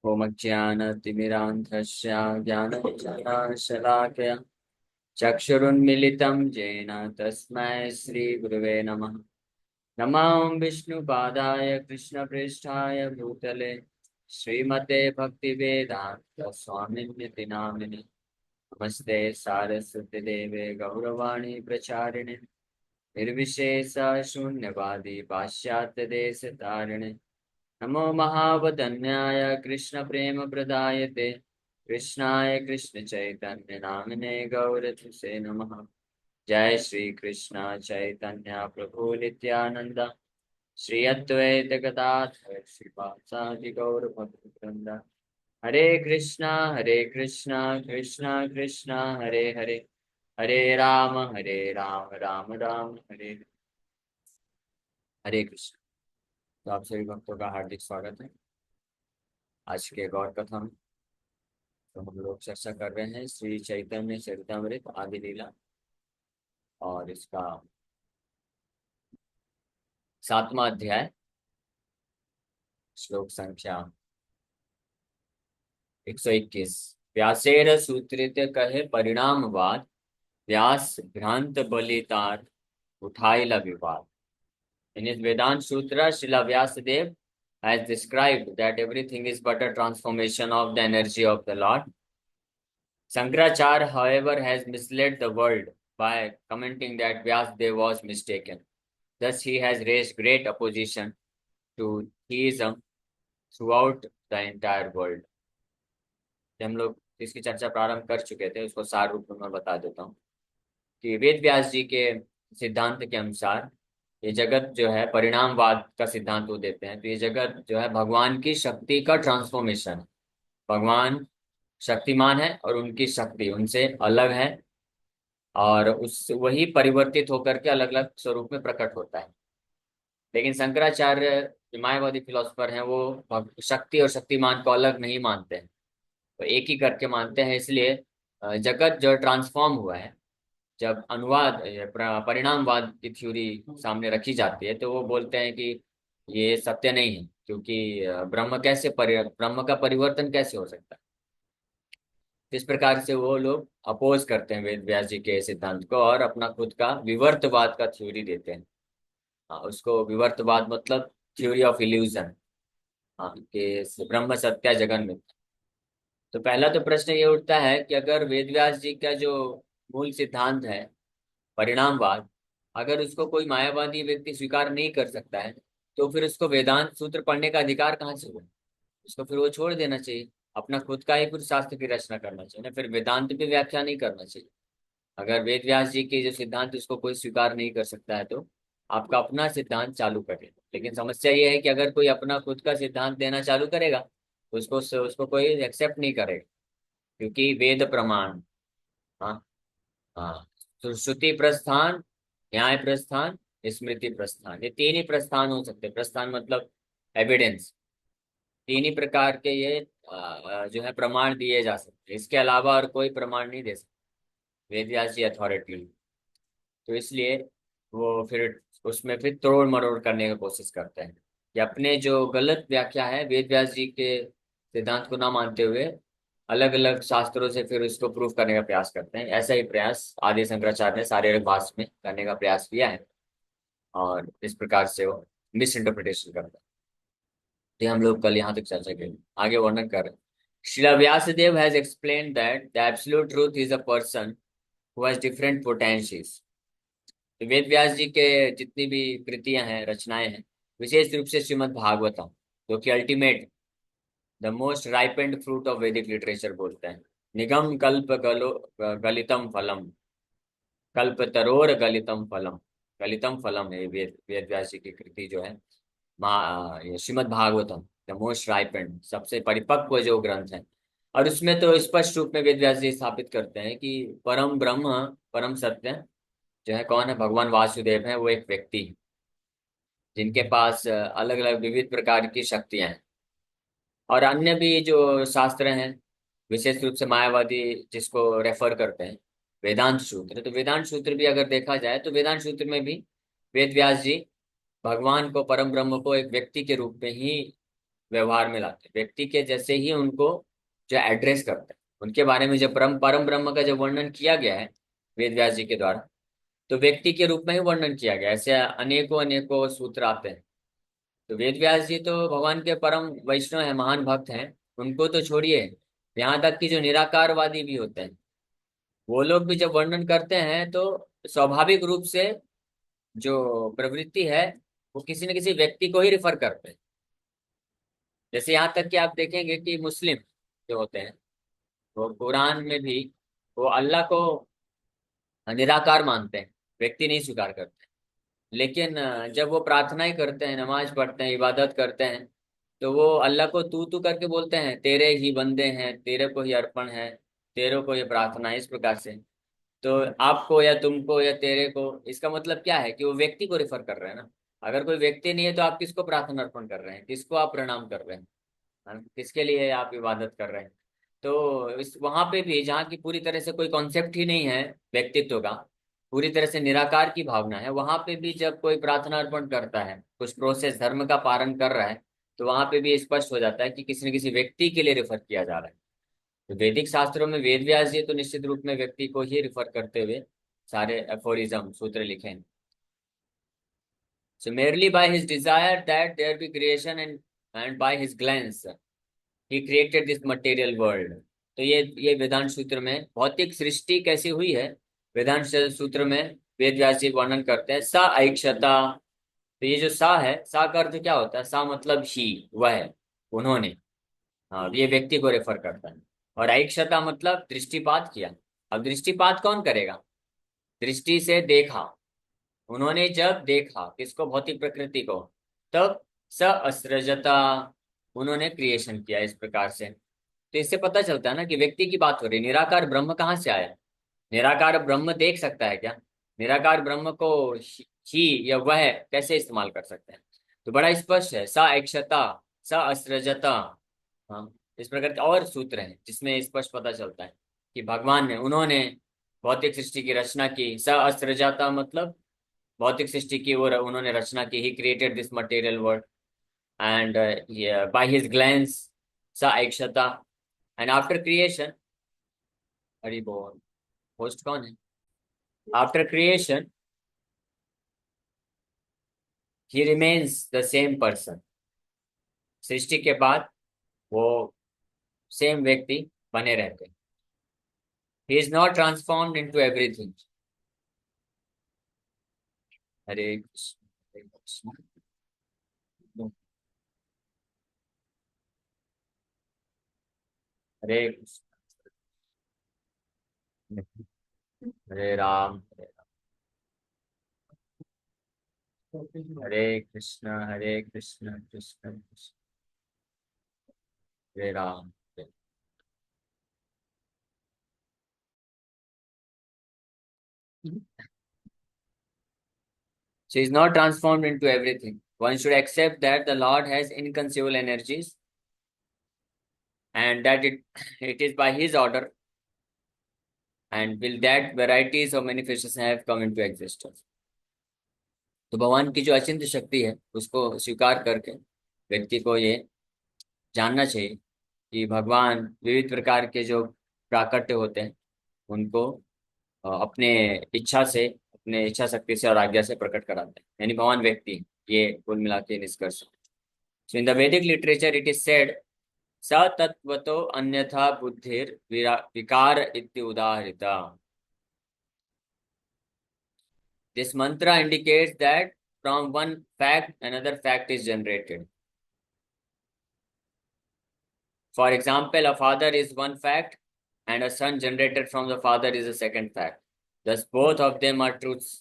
ओमज्ञानतिमिरान्धस्य ज्ञानञ्जनशलाकया चक्षुरुन्मिलितं येन तस्मै श्रीगुरुवे नमः। नमः विष्णुपादाय कृष्णप्रेष्ठाय भूतले श्रीमते भक्तिवेदान्त स्वामिन्यति नामिने। नमस्ते सारस्वतीदेवे गौरवाणी प्रचारिणे निर्विशेष शून्यवादी पाश्चात्यदेशतारिणे। नमो महावदन्याय कृष्णप्रेमप्रदायते कृष्णाय कृष्णचैतन्य नामिने गौरतुसे नमः। जय श्री कृष्ण चैतन्य प्रभु नित्यानंद श्री अद्वैत गदाधर श्रीवासादि गौर भक्तवृंद। हरे कृष्णा कृष्णा कृष्णा हरे हरे, हरे राम राम राम हरे हरे। हरे कृष्ण। तो आप सभी भक्तों का हार्दिक स्वागत है आज के गौर कथा में। तो हम लोग चर्चा कर रहे हैं श्री चैतन्य चरितमृत आदि लीला और इसका 7वां अध्याय श्लोक संख्या 121। व्यासेर सूत्रित कहे परिणामवाद, व्यास भ्रांत बलितार उठाइला विवाद। In his Vedanta Sutra, Srila Vyasadeva has described that everything is but a transformation of the energy of the Lord. Shankaracharya, however, has misled the world by commenting that Vyasadeva was mistaken. Thus, he has raised great opposition to theism throughout the entire world. हम लोग इसकी चर्चा प्रारंभ कर चुके थे, उसको सार रूप में मैं बता देता हूँ कि वेद व्यास जी के सिद्धांत के अनुसार ये जगत जो है परिणामवाद का सिद्धांत वो देते हैं। तो ये जगत जो है भगवान की शक्ति का ट्रांसफॉर्मेशन है। भगवान शक्तिमान है और उनकी शक्ति उनसे अलग है और उस वही परिवर्तित होकर के अलग अलग स्वरूप में प्रकट होता है। लेकिन शंकराचार्य जो मायावादी फिलोसफर हैं वो शक्ति और शक्तिमान को अलग नहीं मानते हैं, तो एक ही करके मानते हैं। इसलिए जगत जो ट्रांसफॉर्म हुआ है, जब अनुवाद परिणामवाद की थ्योरी सामने रखी जाती है तो वो बोलते हैं कि ये सत्य नहीं है, क्योंकि ब्रह्म का परिवर्तन कैसे हो सकता है। इस प्रकार से वो लोग अपोज करते हैं वेद व्यास जी के सिद्धांत को और अपना खुद का विवर्तवाद का थ्योरी देते हैं। उसको विवर्तवाद मतलब थ्योरी ऑफ इल्यूजन, कि ब्रह्म सत्य जगन मिथ्या। तो पहला तो प्रश्न ये उठता है कि अगर वेद व्यास जी का जो मूल सिद्धांत है परिणामवाद, अगर उसको कोई मायावादी व्यक्ति स्वीकार नहीं कर सकता है तो फिर उसको वेदांत सूत्र पढ़ने का अधिकार कहाँ से हुआ। उसको फिर वो छोड़ देना चाहिए, अपना खुद का ही कुछ शास्त्र की रचना करना चाहिए ना, फिर वेदांत की व्याख्या नहीं करना चाहिए। अगर वेद व्यास जी के जो सिद्धांत उसको कोई स्वीकार नहीं कर सकता है तो आपका अपना सिद्धांत चालू करें। लेकिन समस्या ये है कि अगर कोई अपना खुद का सिद्धांत देना चालू करेगा तो उसको कोई एक्सेप्ट नहीं करेगा, क्योंकि वेद प्रमाण, हाँ हाँ, तो श्रुति प्रस्थान, न्याय प्रस्थान, स्मृति प्रस्थान, ये तीन ही प्रस्थान हो सकते हैं। प्रस्थान मतलब एविडेंस। तीन ही प्रकार के ये जो है प्रमाण दिए जा सकते हैं, इसके अलावा और कोई प्रमाण नहीं दे सकते वेद व्यास जी अथॉरिटी। तो इसलिए वो फिर उसमें फिर तोड़ मरोड़ करने की कोशिश करते हैं कि अपने जो गलत व्याख्या है वेद व्यास जी के सिद्धांत को ना मानते हुए अलग अलग शास्त्रों से फिर उसको प्रूफ करने का प्रयास करते हैं। ऐसा ही प्रयास आदि शंकराचार्य ने शारीरिक भाष्य में करने का प्रयास किया है और इस प्रकार से वो मिस इंटरप्रिटेशन करता है। तो हम लोग कल यहाँ तक चर्चा करेंगे, आगे वर्णन कर रहे हैं। Srila Vyasadeva has explained that the absolute truth is a person who has different potentials. तो वेद व्यास जी के जितनी भी कृतियां हैं, रचनाएं हैं, विशेष रूप से श्रीमद् भागवतम, जो कि ultimate the most ripened fruit of वैदिक लिटरेचर बोलते हैं। निगम कल्प गलितम फलम, कल्प तरोर गलितम फलम। गलितम फलम है वेद वेद व्यास जी की कृति जो है ये Shrimad Bhagavatam, the most ripened, सबसे परिपक्व जो ग्रंथ है। और उसमें तो स्पष्ट रूप में वेद व्यास जी स्थापित करते हैं कि परम ब्रह्म, परम सत्य जो है कौन है, भगवान वासुदेव है। वो एक व्यक्ति है जिनके पास अलग अलग विविध प्रकार की शक्तियां हैं। और अन्य भी जो शास्त्र हैं, विशेष रूप से मायावादी जिसको रेफर करते हैं, वेदांत सूत्र। तो वेदांत सूत्र भी अगर देखा जाए तो वेदांत सूत्र में भी वेद व्यास जी भगवान को, परम ब्रह्म को एक व्यक्ति के रूप में ही व्यवहार में लाते हैं, व्यक्ति के जैसे ही उनको जो एड्रेस करते हैं, उनके बारे में जब परम ब्रह्म का जब वर्णन किया गया है वेद व्यास जी के द्वारा, तो व्यक्ति के रूप में ही वर्णन किया गया है। ऐसे अनेकों अनेकों सूत्र आते हैं। तो वेद व्यास जी तो भगवान के परम वैष्णव है, महान भक्त हैं। उनको तो छोड़िए, यहाँ तक कि जो निराकारवादी भी होते हैं, वो लोग भी जब वर्णन करते हैं तो स्वाभाविक रूप से जो प्रवृत्ति है वो किसी न किसी व्यक्ति को ही रिफर करते हैं। जैसे यहाँ तक कि आप देखेंगे कि मुस्लिम जो होते हैं, वो कुरान में भी वो अल्लाह को निराकार मानते हैं, व्यक्ति नहीं स्वीकार करते। लेकिन जब वो प्रार्थना ही करते हैं, नमाज पढ़ते हैं, इबादत करते हैं, तो वो अल्लाह को तू करके बोलते हैं, तेरे ही बंदे हैं, तेरे को ही अर्पण है, तेरे को ये प्रार्थना है, इस प्रकार से। तो आपको या तुमको या तेरे को, इसका मतलब क्या है कि वो व्यक्ति को रिफर कर रहे हैं ना। अगर कोई व्यक्ति नहीं है तो आप किसको प्रार्थना अर्पण कर रहे हैं, किसको आप प्रणाम कर रहे हैं, हाँ, किसके लिए आप इबादत कर रहे हैं। तो इस वहां पे भी जहाँ की पूरी तरह से कोई कॉन्सेप्ट ही नहीं है व्यक्तित्व का, पूरी तरह से निराकार की भावना है, वहां पे भी जब कोई प्रार्थना अर्पण करता है, कुछ प्रोसेस धर्म का पालन कर रहा है, तो वहां पे भी स्पष्ट हो जाता है कि किसी न किसी व्यक्ति के लिए रिफर किया जा रहा है। तो वैदिक शास्त्रों में वेद व्यास जी तो निश्चित रूप में व्यक्ति को ही रिफर करते हुए सारे एफोरिज्म सूत्र लिखे हैं। So merely by his desire that there be creation and by his glance he created this material world। तो ये वेदांत सूत्र में भौतिक सृष्टि कैसी हुई है, वेदांत सूत्र में वेद व्यास जी वर्णन करते हैं। सा ऐक्षता, तो ये जो सा है, सा का अर्थ क्या होता है? सा मतलब ही, वह, उन्होंने। हाँ, ये व्यक्ति को रेफर करता है। और ऐक्षता मतलब दृष्टिपात किया। अब दृष्टिपात कौन करेगा? दृष्टि से देखा, उन्होंने जब देखा किसको? भौतिक प्रकृति को, तब स असृजता, उन्होंने क्रिएशन किया इस प्रकार से। तो इससे पता चलता है ना कि व्यक्ति की बात हो रही। निराकार ब्रह्म कहाँ से आया? निराकार ब्रह्म देख सकता है क्या? निराकार ब्रह्म को ही या वह कैसे इस्तेमाल कर सकते हैं? तो बड़ा स्पष्ट है, सा अक्षता, सा असृजता। हाँ, इस प्रकार के और सूत्र हैं जिसमें स्पष्ट पता चलता है कि भगवान ने, उन्होंने भौतिक सृष्टि की रचना की। स असृजता मतलब भौतिक सृष्टि की वो उन्होंने रचना की। He created this material world and by his glance सा ऐक्षता। एंड आफ्टर क्रिएशन, हरि बोल, होस्ट कौन है? After creation he remains the same person. सृष्टि के बाद वो सेम व्यक्ति बने रहते हैं। He is not transformed into everything. Hare Krishna Hare Krishna. Hare Krishna Hare Ram Hare Krishna Hare Krishna Krishna Krishna Hare Ram. She is not transformed into everything. One should accept that the Lord has inconceivable energies and that it is by His order and will that varieties of manifestation have come into existence। तो भगवान की जो अचिंत्य शक्ति है उसको स्वीकार करके व्यक्ति को ये जानना चाहिए कि भगवान विविध प्रकार के जो प्राकट्य होते हैं उनको अपने इच्छा से, अपने इच्छा शक्ति से और आज्ञा से प्रकट कराते हैं, यानी भगवान व्यक्ति है। ये कुल मिला के निष्कर्ष। So in the Vedic literature it is said स तत्वतो अन्यथा बुद्धिर विकार इति उदाहृता। This mantra indicates that from one fact another fact is generated। For example, a father is one fact and a son generated from the father is a second fact, thus both of them are truths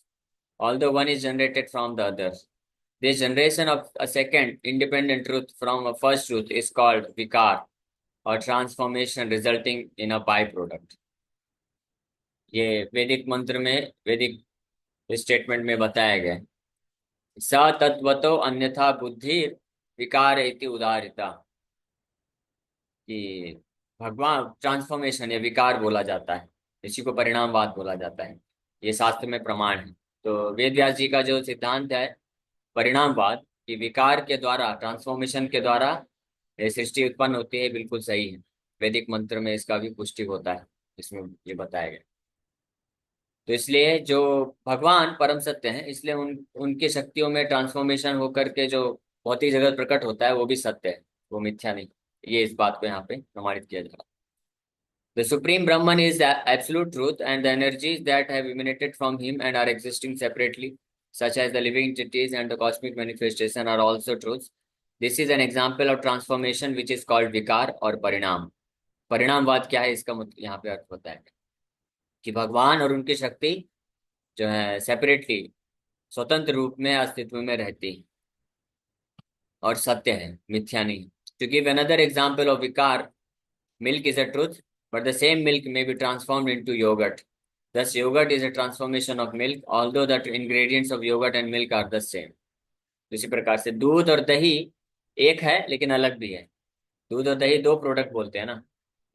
although one is generated from the other। This generation of a second independent truth from a first truth is called vikar or transformation resulting in a byproduct। ये वैदिक मंत्र में, वैदिक statement में बताया गया है। स तत्वतो अन्यथा बुद्धि विकार इति उदाहृता, कि भगवान ट्रांसफॉर्मेशन या विकार बोला जाता है, इसी को परिणामवाद बोला जाता है। ये शास्त्र में प्रमाण है। तो वेद व्यास जी का जो सिद्धांत है परिणामवाद, कि विकार के द्वारा, ट्रांसफॉर्मेशन के द्वारा ये सृष्टि उत्पन्न होती है, बिल्कुल सही है। वैदिक मंत्र में इसका भी पुष्टि होता है, इसमें ये बताया गया। तो इसलिए जो भगवान परम सत्य हैं, इसलिए उनकी शक्तियों में ट्रांसफॉर्मेशन होकर के जो भौतिक जगत प्रकट होता है वो भी सत्य है, वो मिथ्या नहीं। ये इस बात को यहाँ पे प्रमाणित किया जा रहा है। The supreme Brahman is the absolute truth, and the energies that have emanated from him and are existing separately, such as the living entities and the cosmic manifestation, are also truths. This is an example of transformation which is called vikar और परिणाम। परिणामवाद क्या है, इसका मतलब यहाँ पे अर्थ होता है कि भगवान और उनकी शक्ति जो है सेपरेटली, स्वतंत्र रूप में अस्तित्व में रहती है और सत्य है, मिथ्या नहीं। To give another example of vikar, milk is a truth, but the same milk may be transformed into yogurt. Thus, yogurt is a transformation of milk, although the ingredients of yogurt and milk are the same. इसी प्रकार से दूध और दही एक है लेकिन अलग भी है। दूध और दही दो प्रोडक्ट बोलते हैं ना,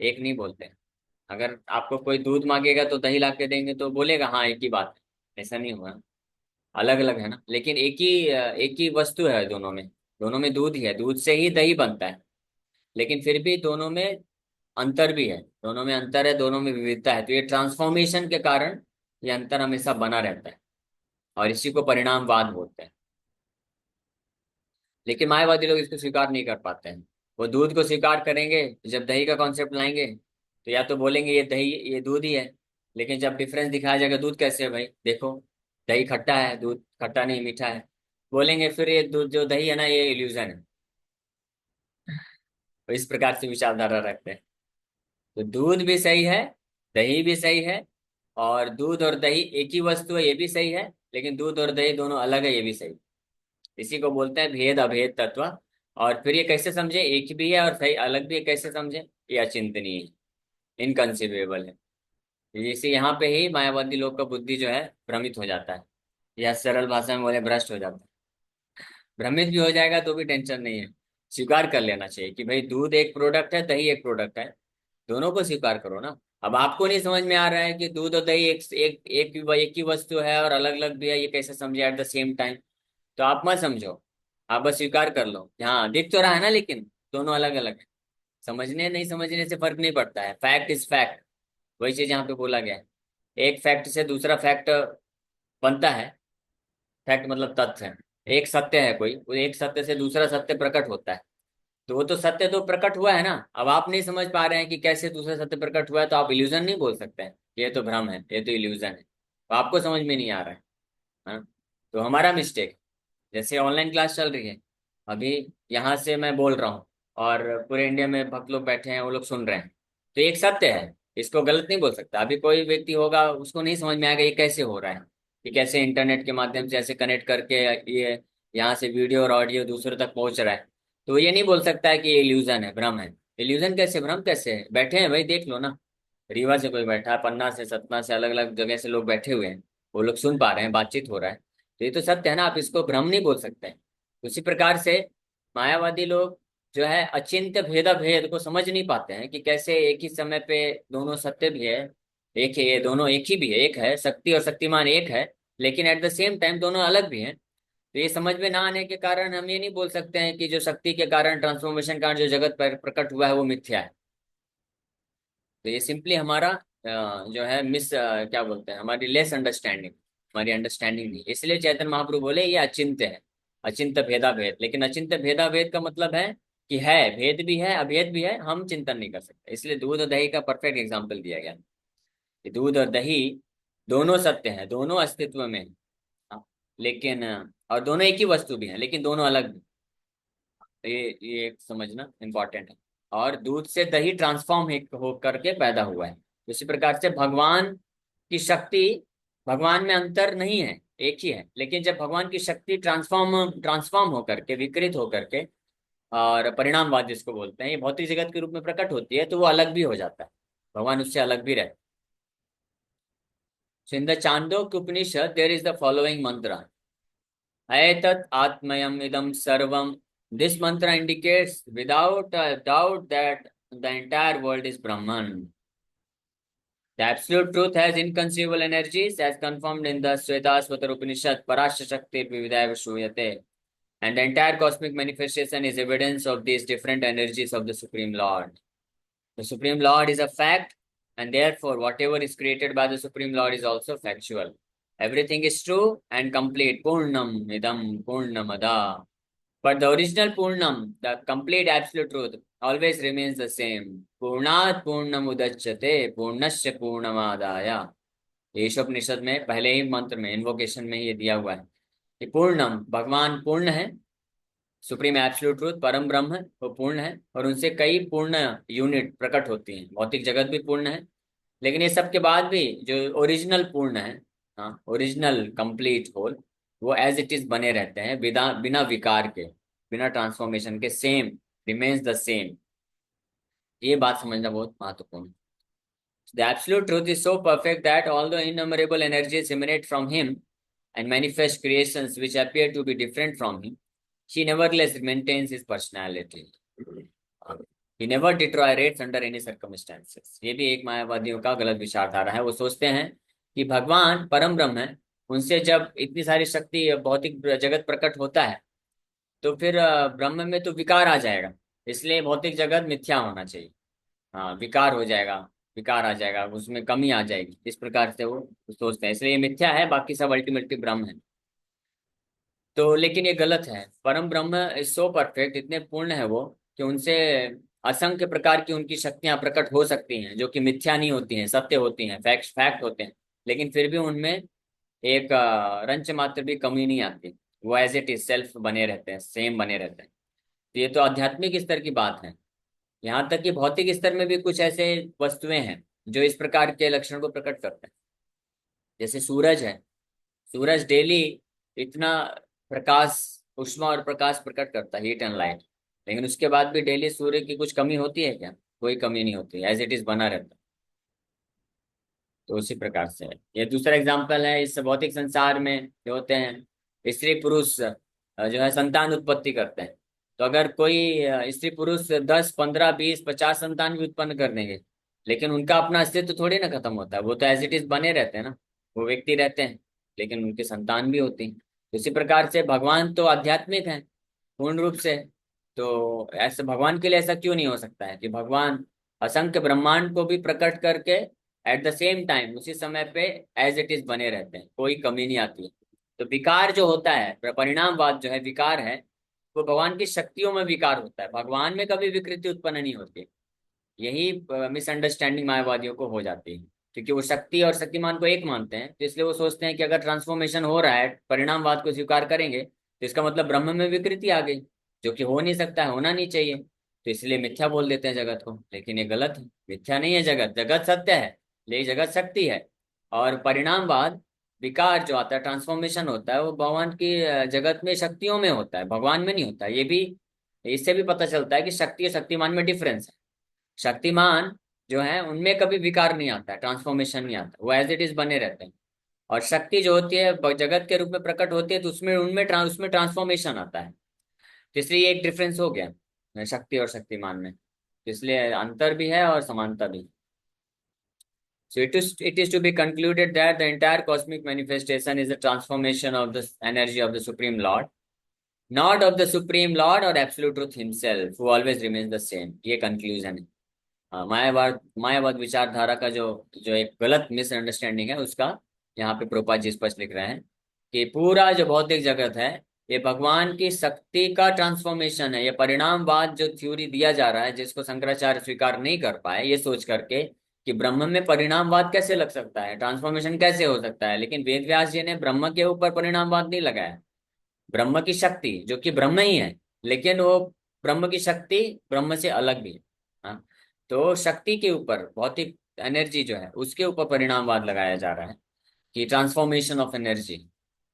एक नहीं बोलते हैं। अगर आपको कोई दूध मांगेगा तो दही ला के देंगे तो बोलेगा हाँ एक ही बात है, ऐसा नहीं होगा। अलग अलग है ना, लेकिन एक ही वस्तु है दोनों में। दोनों में दूध ही है, दूध से ही दही बनता है। लेकिन फिर भी दोनों में अंतर भी है, दोनों में अंतर है, दोनों में विविधता है। तो ये ट्रांसफॉर्मेशन के कारण ये अंतर हमेशा बना रहता है, और इसी को परिणामवाद बोलते हैं। लेकिन मायावादी लोग इसको स्वीकार नहीं कर पाते हैं। वो दूध को स्वीकार करेंगे, जब दही का कॉन्सेप्ट लाएंगे तो या तो बोलेंगे ये दही, ये दूध ही है। लेकिन जब डिफरेंस दिखाया जाएगा, दूध कैसे है भाई, देखो दही खट्टा है, दूध खट्टा नहीं मीठा है, बोलेंगे फिर ये दूध जो दही है ना ये इल्यूजन है। तो इस प्रकार से विचारधारा रखते हैं। तो दूध भी सही है, दही भी सही है, और दूध और दही एक ही वस्तु है ये भी सही है, लेकिन दूध और दही दोनों अलग है ये भी सही। इसी को बोलते हैं भेद अभेद तत्व। और फिर ये कैसे समझे, एक भी है और सही अलग भी है, कैसे समझे, ये अचिंतनीय है, इनकंसीवेबल है। इसी यहाँ पे ही मायावादी लोग का बुद्धि जो है भ्रमित हो जाता है, या सरल भाषा में बोले भ्रष्ट हो जाता है। भ्रमित भी हो जाएगा तो भी टेंशन नहीं है, स्वीकार कर लेना चाहिए कि भाई दूध एक प्रोडक्ट है, दही एक प्रोडक्ट है, दोनों को स्वीकार करो ना। अब आपको नहीं समझ में आ रहा है कि दूध और दही एक ही वस्तु है और अलग अलग भी है, ये कैसे समझे एट द सेम टाइम, तो आप मत समझो, आप बस स्वीकार कर लो। हाँ दिख तो रहा है ना, लेकिन दोनों अलग अलग है। समझने नहीं समझने से फर्क नहीं पड़ता है, फैक्ट इज फैक्ट। वही चीज यहाँ पे बोला गया है। एक फैक्ट से दूसरा फैक्ट बनता है। फैक्ट मतलब तथ्य है। एक सत्य है कोई, वो एक सत्य से दूसरा सत्य प्रकट होता है। तो वो तो सत्य तो प्रकट हुआ है ना, अब आप नहीं समझ पा रहे हैं कि कैसे दूसरा सत्य प्रकट हुआ है, तो आप इल्यूजन नहीं बोल सकते हैं, ये तो भ्रम है, ये तो इल्यूजन है, तो आपको समझ में नहीं आ रहा है। हाँ? तो हमारा मिस्टेक, जैसे ऑनलाइन क्लास चल रही है अभी, यहाँ से मैं बोल रहा हूँ और पूरे इंडिया में भक्त लोग बैठे हैं, वो लोग सुन रहे हैं, तो एक सत्य है, इसको गलत नहीं बोल सकता। अभी कोई व्यक्ति होगा उसको नहीं समझ में आएगा ये कैसे हो रहा है, कि कैसे इंटरनेट के माध्यम से ऐसे कनेक्ट करके ये यहाँ से वीडियो और ऑडियो दूसरों तक पहुंच रहा है। तो ये नहीं बोल सकता है कि ये इल्यूजन है, भ्रम है। इल्यूजन कैसे, भ्रम कैसे है, बैठे हैं भाई देख लो ना, रीवा से कोई बैठा है, पन्ना से, सतना से, अलग अलग जगह से लोग बैठे हुए हैं, वो लोग सुन पा रहे हैं, बातचीत हो रहा है, तो ये तो सत्य है ना, आप इसको भ्रम नहीं बोल सकते। उसी प्रकार से मायावादी लोग जो है अचिंत्य भेदा भेद को समझ नहीं पाते हैं कि कैसे एक ही समय पे दोनों सत्य भी है, एक है, ये दोनों एक ही भी है, एक है शक्ति और शक्तिमान एक है, लेकिन एट द सेम टाइम दोनों अलग भी हैं। तो ये समझ में ना आने के कारण हम ये नहीं बोल सकते हैं कि जो शक्ति के कारण, ट्रांसफॉर्मेशन के कारण जो जगत प्रकट हुआ है वो मिथ्या है। तो ये सिंपली हमारा जो है क्या बोलते हैं, हमारी लेस अंडरस्टैंडिंग, हमारी अंडरस्टैंडिंग नहीं, इसलिए चैतन्य महाप्रभु बोले ये अचिंत्य है, अचिंत्य भेदा भेद। लेकिन अचिंत्य भेदा भेद का मतलब है कि है, भेद भी है अभेद भी है, हम चिंतन नहीं कर सकते। इसलिए दूध और दही का परफेक्ट एग्जाम्पल दिया गया कि दूध और दही दोनों सत्य है, दोनों अस्तित्व में हैं। हाँ, लेकिन और दोनों एक ही वस्तु भी है लेकिन दोनों अलग भी। तो ये एक समझना इंपॉर्टेंट है। और दूध से दही ट्रांसफॉर्म हो करके पैदा हुआ है। उसी प्रकार से भगवान की शक्ति, भगवान में अंतर नहीं है, एक ही है, लेकिन जब भगवान की शक्ति ट्रांसफॉर्म ट्रांसफॉर्म होकर के, विकृत होकर के, और परिणामवाद जिसको बोलते हैं, ये भौतिक जगत के रूप में प्रकट होती है, तो वो अलग भी हो जाता है, भगवान उससे अलग भी रहता है। So in the Chandogya Upanishad, there is the following mantra. Etat Atmayam Idam Sarvam. This mantra indicates without a doubt that the entire world is Brahman. The absolute truth has inconceivable energies as confirmed in the Svetasvatar Upanishad. Parasya Shakti Vividaya Shuyate. And the entire cosmic manifestation is evidence of these different energies of the Supreme Lord. The Supreme Lord is a fact, and therefore, whatever is created by the Supreme Lord is also factual. Everything is true and complete. Purnam idam purnamada. But the original Purnam, the complete absolute truth, always remains the same. Purnat Purnamudachyate Purnasya Purnamadaya. Ishopanishad में पहले ही मंत्र में invocation में ये दिया हुआ है कि पूर्णम, भगवान पूर्ण है, सुप्रीम एब्सोल्यूट ट्रूथ परम ब्रह्म है, वो पूर्ण है और उनसे कई पूर्ण यूनिट प्रकट होती हैं। भौतिक जगत भी पूर्ण है, लेकिन ये सब के बाद भी जो ओरिजिनल पूर्ण है, हाँ, ओरिजिनल कंप्लीट होल, वो एज इट इज बने रहते हैं बिना बिना विकार के, बिना ट्रांसफॉर्मेशन के, सेम, रिमेन्स द सेम। ये बात समझना बहुत महत्वपूर्ण है। The absolute truth is so perfect that although innumerable energies emanate from him and manifest creations which appear to be different from him, he nevertheless maintains his personality. He never deteriorates under any circumstances. ये भी एक मायावादियों का गलत विचारधारा है। वो सोचते हैं कि भगवान परम ब्रह्म है, उनसे जब इतनी सारी शक्ति भौतिक जगत प्रकट होता है तो फिर ब्रह्म में तो विकार आ जाएगा, इसलिए भौतिक जगत मिथ्या होना चाहिए। हाँ, विकार हो जाएगा, विकार आ जाएगा, उसमें कमी आ जाएगी, इस प्रकार से वो सोचते हैं, इसलिए ये मिथ्या है, बाकी सब अल्टीमेटली ब्रह्म है। तो लेकिन ये गलत है। परम ब्रह्म इज सो परफेक्ट, इतने पूर्ण है वो कि उनसे असंख्य प्रकार की उनकी शक्तियां प्रकट हो सकती हैं जो कि मिथ्या नहीं होती हैं, सत्य होती हैं, फैक्ट फैक्ट होते हैं, लेकिन फिर भी उनमें एक रंच मात्र भी कमी नहीं आती। वो एज इट इज सेल्फ बने रहते हैं, सेम बने रहते हैं। तो ये तो आध्यात्मिक स्तर की बात है। यहाँ तक कि भौतिक स्तर में भी कुछ ऐसे वस्तुएं हैं जो इस प्रकार के लक्षण को प्रकट करते हैं। जैसे सूरज है, सूरज डेली इतना प्रकाश, ऊष्मा और प्रकाश प्रकट करता है, हीट एंड लाइट, लेकिन उसके बाद भी डेली सूर्य की कुछ कमी होती है क्या? कोई कमी नहीं होती, एज इट इज बना रहता है। तो उसी प्रकार से है। ये दूसरा एग्जाम्पल है, इस भौतिक संसार में जो होते हैं स्त्री पुरुष जो है संतान उत्पत्ति करते हैं। तो अगर कोई स्त्री पुरुष 10 15 20 50 संतान भी उत्पन्न कर देंगे, लेकिन उनका अपना अस्तित्व थोड़ी ना खत्म होता है, वो तो एज इट इज बने रहते हैं ना, वो व्यक्ति रहते हैं, लेकिन उनके संतान भी होती हैं। उसी प्रकार से भगवान तो आध्यात्मिक है पूर्ण रूप से। तो ऐसे भगवान के लिए ऐसा क्यों नहीं हो सकता है कि भगवान असंख्य ब्रह्मांड को भी प्रकट करके एट द सेम टाइम उसी समय पे एज इट इज बने रहते हैं, कोई कमी नहीं आती है। तो विकार जो होता है, परिणामवाद जो है विकार है, वो भगवान की शक्तियों में विकार होता है, भगवान में कभी विकृति उत्पन्न नहीं होती। यही मिसअंडरस्टैंडिंग मायावादियों को हो जाती है, क्योंकि वो शक्ति और शक्तिमान को एक मानते हैं, तो इसलिए वो सोचते हैं कि अगर ट्रांसफॉर्मेशन हो रहा है, परिणामवाद को स्वीकार करेंगे, तो इसका मतलब ब्रह्म में विकृति आ गई, जो कि हो नहीं सकता है, होना नहीं चाहिए। तो इसलिए मिथ्या बोल देते हैं जगत को, लेकिन ये गलत है। मिथ्या नहीं है जगत, जगत सत्य है, लेकिन जगत शक्ति है। और परिणामवाद, विकार जो आता है, ट्रांसफॉर्मेशन होता है, वो भगवान की जगत में शक्तियों में होता है, भगवान में नहीं होता। ये भी, इससे भी पता चलता है कि शक्ति और शक्तिमान में डिफरेंस है। शक्तिमान जो है उनमें कभी विकार नहीं आता है, ट्रांसफॉर्मेशन नहीं आता, वो एज इट इज बने रहते हैं। और शक्ति जो होती है जगत के रूप में प्रकट होती है, तो उसमें उसमें ट्रांसफॉर्मेशन आता है। तो इसलिए ये एक डिफरेंस हो गया शक्ति और शक्तिमान में, तो इसलिए अंतर भी है और समानता भी। So it is to be concluded that the entire cosmic manifestation is a transformation of the energy of the Supreme Lord, not of the Supreme Lord or Absolute Truth himself, who always remains the same. ये conclusion है। मायावाद विचारधारा का जो जो एक गलत misunderstanding है, उसका यहाँ पे प्रभुपाद जी स्पष्ट लिख रहे हैं कि पूरा जो भौतिक जगत है ये भगवान की शक्ति का ट्रांसफॉर्मेशन है। ये परिणामवाद जो थ्योरी दिया जा रहा है, जिसको शंकराचार्य स्वीकार नहीं कर पाए, ये सोच करके कि ब्रह्म में परिणामवाद कैसे लग सकता है, ट्रांसफॉर्मेशन कैसे हो सकता है। लेकिन वेद व्यास जी ने ब्रह्म के ऊपर परिणामवाद नहीं लगाया। ब्रह्म की शक्ति जो कि ब्रह्म ही है, लेकिन वो ब्रह्म की शक्ति ब्रह्म से अलग भी है। हाँ, तो शक्ति के ऊपर, भौतिक एनर्जी जो है उसके ऊपर परिणामवाद लगाया जा रहा है कि ट्रांसफॉर्मेशन ऑफ एनर्जी।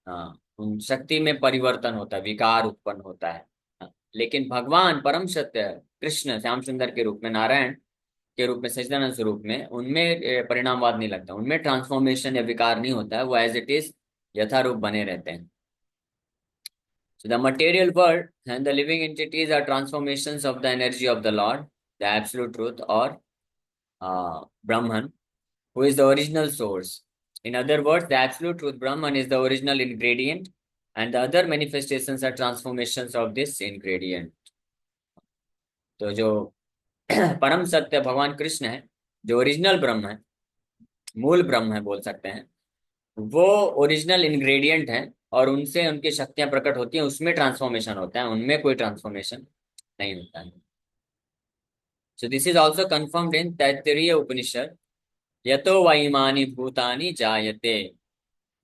हाँ, उन शक्ति में परिवर्तन होता है, विकार उत्पन्न होता है। हाँ, लेकिन भगवान परम सत्य कृष्ण श्याम सुंदर के रूप में, नारायण के रूप में, सच्चिदानंद स्वरूप में, उनमें परिणामवाद नहीं लगता, उनमें ट्रांसफॉर्मेशन या विकार नहीं होता है, वो एज इट इज यथारूप बने रहते हैं। So the material world and the living entities are transformations of the energy of the Lord, the absolute truth, or Brahman, who is the original source. In other words, the absolute truth Brahman is the original ingredient and the other manifestations are transformations of this ingredient. तो जो परम सत्य भगवान कृष्ण है, जो original ब्रह्म है, मूल ब्रह्म है बोल सकते हैं, वो ओरिजिनल इंग्रेडिएंट है, और उनसे उनकी शक्तियां प्रकट होती हैं, उसमें ट्रांसफॉर्मेशन होता है, उनमें कोई ट्रांसफॉर्मेशन नहीं होता है. So this is also confirmed in Taittiriya Upanishad, यतो वाइमानि भूतानि जायते.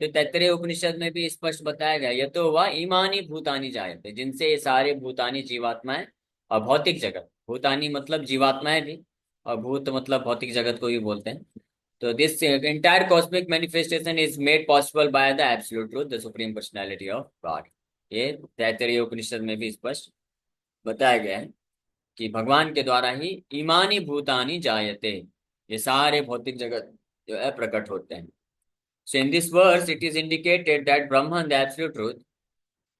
तो तैत्तरीय उपनिषद में भी स्पष्ट बताया गया, यतो वा इमानी भूतानि जायते, जिनसे ये सारे भूतानी जीवात्माएं और भौतिक जगत, भूतानी मतलब जीवात्माएं भी, और भूत मतलब भौतिक जगत को भी बोलते हैं. तो this entire cosmic manifestation is made possible by the absolute truth, the supreme personality of God. ये तैत्तरीय उपनिषद में भी स्पष्ट बताया गया है कि भगवान के द्वारा ही ईमानी भूतानी जायते, ये सारे भौतिक जगत जो है प्रकट होते हैं. So in this verse it is indicated that Brahman, the absolute truth,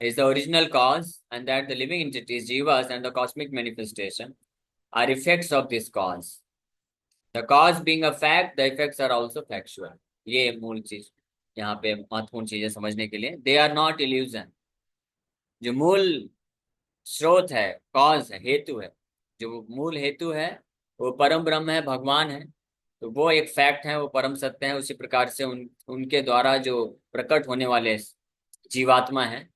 is the original cause, and that the living entities, jivas, and the cosmic manifestation are effects of this cause. The cause being a fact, the effects are also factual. ये मूल चीज यहाँ पे महत्वपूर्ण चीजें समझने के लिए. They are not illusion. जो मूल स्रोत है, कॉज है, हेतु है, जो मूल हेतु है, वो परम ब्रह्म है, भगवान है. तो वो एक फैक्ट है, वो परम सत्य है. उसी प्रकार से उनके द्वारा जो प्रकट होने वाले जीवात्मा है,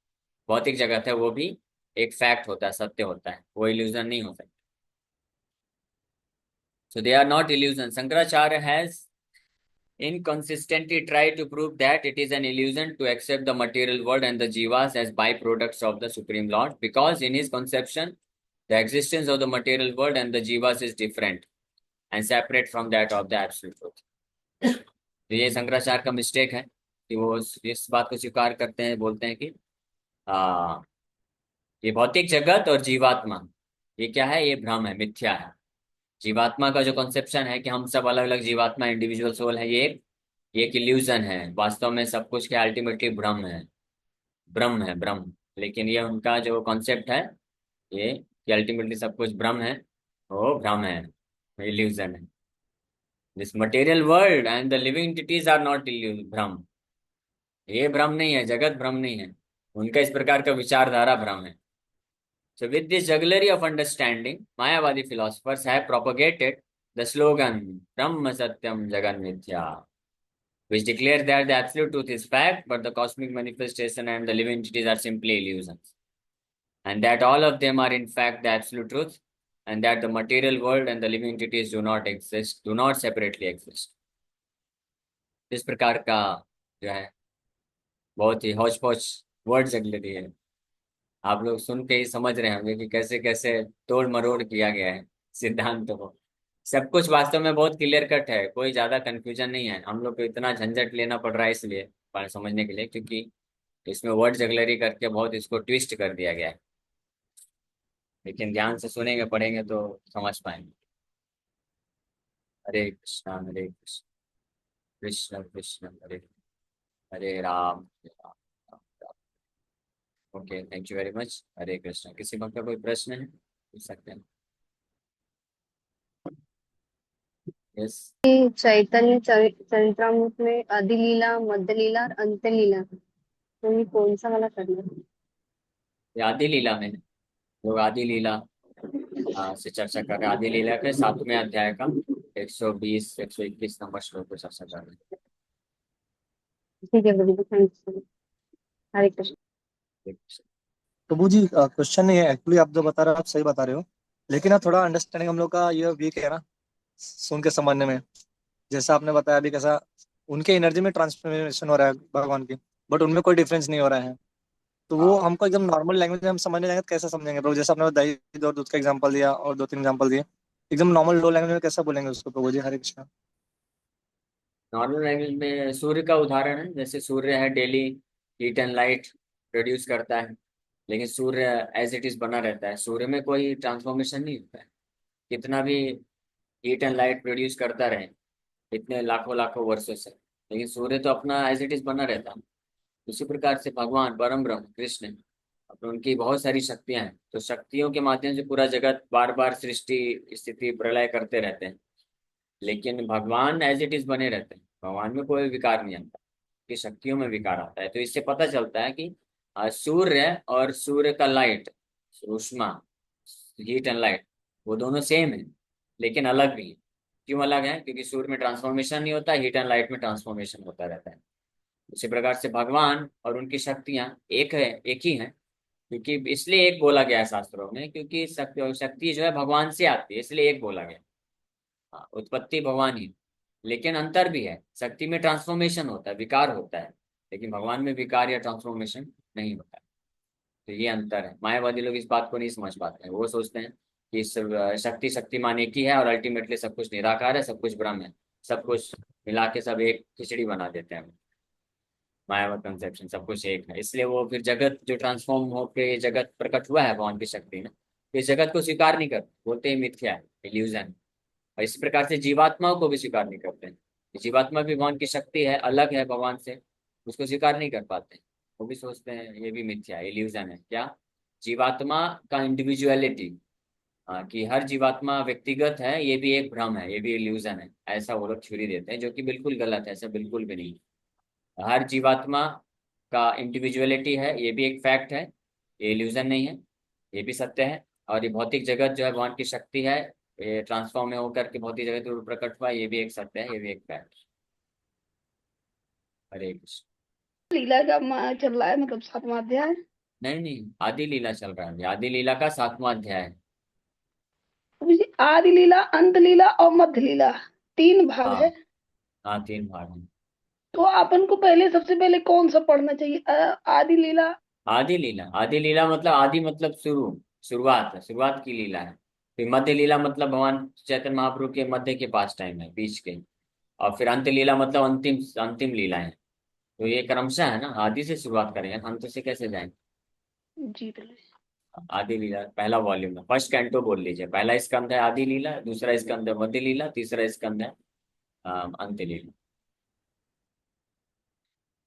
भौतिक जगत है, वो भी एक फैक्ट होता है, सत्य होता है, वो इल्यूजन नहीं हो सकता. So they are not illusion. Shankaracharya has inconsistently tried to prove that it is an illusion to accept the material world and the jivas as byproducts of the Supreme Lord, because in his conception, the existence of the material world and the jivas is different and separate from that of the absolute truth. तो ये शंकराचार्य का mistake है कि वो इस बात को स्वीकार करते हैं, बोलते हैं कि आ, ये भौतिक जगत और जीवात्मा, ये क्या है, ये भ्रम है, मिथ्या है. जीवात्मा का जो कॉन्सेप्शन है कि हम सब अलग अलग जीवात्मा, इंडिविजुअल सोल है, ये एक इल्यूजन है. वास्तव में सब कुछ क्या, अल्टीमेटली ब्रह्म है, ब्रह्म है, ब्रह्म. लेकिन ये उनका जो कॉन्सेप्ट है, ये कि अल्टीमेटली सब कुछ ब्रह्म है, वो भ्रम है, इल्यूजन है. This material world and the living entities are not bhram. ये भ्रम नहीं है, जगत भ्रम नहीं है, उनका इस प्रकार का विचारधारा भ्रम है. So with this jugglery of understanding, Mayavadi philosophers have propagated the slogan Brahma Satyam Jagan Mithya, which declares that the absolute truth is fact, but the cosmic manifestation and the living entities are simply illusions, and that all of them are in fact the absolute truth, and that the material world and the living entities do not exist, do not separately exist. इस प्रकार का जो है बहुत ही हौच पौच word jugglery है. आप लोग सुन के ही समझ रहे होंगे कि कैसे कैसे तोड़ मरोड़ किया गया है सिद्धांत को. सब कुछ वास्तव में बहुत क्लियर कट है, कोई ज्यादा कंफ्यूजन नहीं है. हम लोग को इतना झंझट लेना पड़ रहा है इसलिए समझने के लिए, क्योंकि इसमें वर्ड जगलरी करके बहुत इसको ट्विस्ट कर दिया गया है. लेकिन ध्यान से सुनेंगे, पढ़ेंगे तो समझ पाएंगे. Hare Krishna Hare Krishna, Krishna Krishna Hare Hare Ram, Hare Ram, Ram Ram. Okay, thank you very much. Hare Krishna. किसी भक्त का कोई प्रश्न है, पूछ सकते हैं. यस. चैतन्य चरितमृत में आदि लीला, मध्य लीला और अंत लीला, तो ये कौन सा वाला करना है? ये आदि लीला में लोग आदि लीला से चर्चा कर रहे हैं. आदि लीला के 7वें अध्याय का 120 121 नंबर श्लोक पर चर्चा कर रहे हैं. ठीक है प्रभु, थैंक यू. हरे कृष्ण. प्रभु जी क्वेश्चन नहीं है एक्चुअली, आप जो बता रहे हो आप सही बता रहे हो, लेकिन ना थोड़ा अंडरस्टैंडिंग हम लोग का ये वीक है ना सुन के समझने में. जैसा आपने बताया अभी कैसा उनके एनर्जी में ट्रांसफॉर्मेशन हो रहा है भगवान की, बट उनमें कोई डिफरेंस नहीं हो रहा है. तो वो हाँ, हमको एकदम नॉर्मल लैंग्वेज में हम समझने जाएंगे तो कैसे समझेंगे प्रभु? जैसे आपने दही और दूध का एग्जांपल दिया और 2-3 एग्जांपल दिए, एकदम नॉर्मल लो लैंग्वेज में कैसे बोलेंगे उसको प्रभु जी? हरे कृष्णा. नॉर्मल लैंग्वेज में सूर्य का उदाहरण है. जैसे सूर्य है, daily heat and light produce करता है, लेकिन सूर्य एज इट इज बना रहता है, सूर्य में कोई ट्रांसफॉर्मेशन नहीं होता है. कितना भी हीट एंड लाइट प्रोड्यूस करता रहे इतने लाखों लाखों वर्षों से, लेकिन सूर्य तो अपना एज इट इज बना रहता है. उसी प्रकार से भगवान परम ब्रह्म कृष्ण, अब उनकी बहुत सारी शक्तियां हैं, तो शक्तियों के माध्यम से पूरा जगत बार बार सृष्टि स्थिति प्रलय करते रहते हैं, लेकिन भगवान एज इट इज बने रहते हैं. भगवान में कोई विकार नहीं आता, कि शक्तियों में विकार आता है. तो इससे पता चलता है कि सूर्य और सूर्य का लाइट, ऊष्मा, हीट एंड लाइट, वो दोनों सेम है लेकिन अलग भी है। क्यों अलग है? क्योंकि सूर्य में ट्रांसफॉर्मेशन नहीं होता, हीट एंड लाइट में ट्रांसफॉर्मेशन होता रहता है। उसी प्रकार से भगवान और उनकी शक्तियां एक है, एक ही है। क्योंकि इसलिए एक बोला गया है शास्त्रों में, क्योंकि शक्ति जो है भगवान से आती है, इसलिए एक बोला गया। हाँ, उत्पत्ति भगवान ही, लेकिन अंतर भी है। शक्ति में ट्रांसफॉर्मेशन होता है, विकार होता है, लेकिन भगवान में विकार या ट्रांसफॉर्मेशन नहीं होता है। तो ये अंतर है। मायावादी लोग इस बात को नहीं समझ पाते हैं। वो सोचते हैं कि शक्ति शक्तिमान एक ही है और अल्टीमेटली सब कुछ निराकार है, सब कुछ ब्रह्म है, सब कुछ मिला के सब एक खिचड़ी बना देते हैं। मायावाद कंसेप्शन, सब कुछ एक है। इसलिए वो फिर जगत जो ट्रांसफॉर्म होकर जगत प्रकट हुआ है भगवान की शक्ति में, इस जगत को स्वीकार नहीं करते, बोलते हैं मिथ्या है, इल्यूजन। और इस प्रकार से जीवात्माओं को भी स्वीकार नहीं करते हैं। जीवात्मा भी भगवान की शक्ति है, अलग है भगवान से, उसको स्वीकार नहीं कर पाते। वो भी सोचते हैं ये भी मिथ्या है, इल्यूजन है। क्या? जीवात्मा का इंडिविजुअलिटी, कि हर जीवात्मा व्यक्तिगत है, ये भी एक भ्रम है, ये भी इल्यूजन है, ऐसा वो लोग थ्योरी देते हैं, जो कि बिल्कुल गलत है। ऐसा बिल्कुल भी नहीं। हर जीवात्मा का इंडिविजुअलिटी है, ये भी एक फैक्ट है, ये इल्यूजन नहीं है, ये भी सत्य है। और ये भौतिक जगत जो है भगवान की शक्ति है, ये ट्रांसफॉर्म होकर के भौतिक जगत में प्रकट हुआ, ये भी एक सत्य है, ये भी एक फैक्ट। हरे कृष्ण। लीला का चल रहा है, मतलब 7वां अध्याय। नहीं नहीं, आदि लीला चल रहा है, आदि लीला का 7वां अध्याय है। आदि लीला, अंत लीला और मध्य लीला, 3 भाग हाँ है। हाँ, 3 भाग है। तो अपन को पहले, सबसे पहले कौन सा पढ़ना चाहिए? आदि लीला। आदि लीला, आदि लीला मतलब आदि मतलब शुरू, शुरुआत है, शुरुआत की लीला है। फिर मध्य लीला मतलब भगवान चैतन्य महाप्रभु के मध्य के पास टाइम है, बीच के। और फिर अंत लीला मतलब अंतिम, अंतिम लीला है। तो ये क्रमशः है ना, आदि से शुरुआत करेंगे, अंत से कैसे जाएंगे? जी बिल्कुल। आदि लीला पहला वॉल्यूम है, फर्स्ट कैंटो बोल लीजिए। पहला स्कंद है आदि लीला, दूसरा स्कंद है मध्य लीला, तीसरा स्कंद है अंत्य लीला।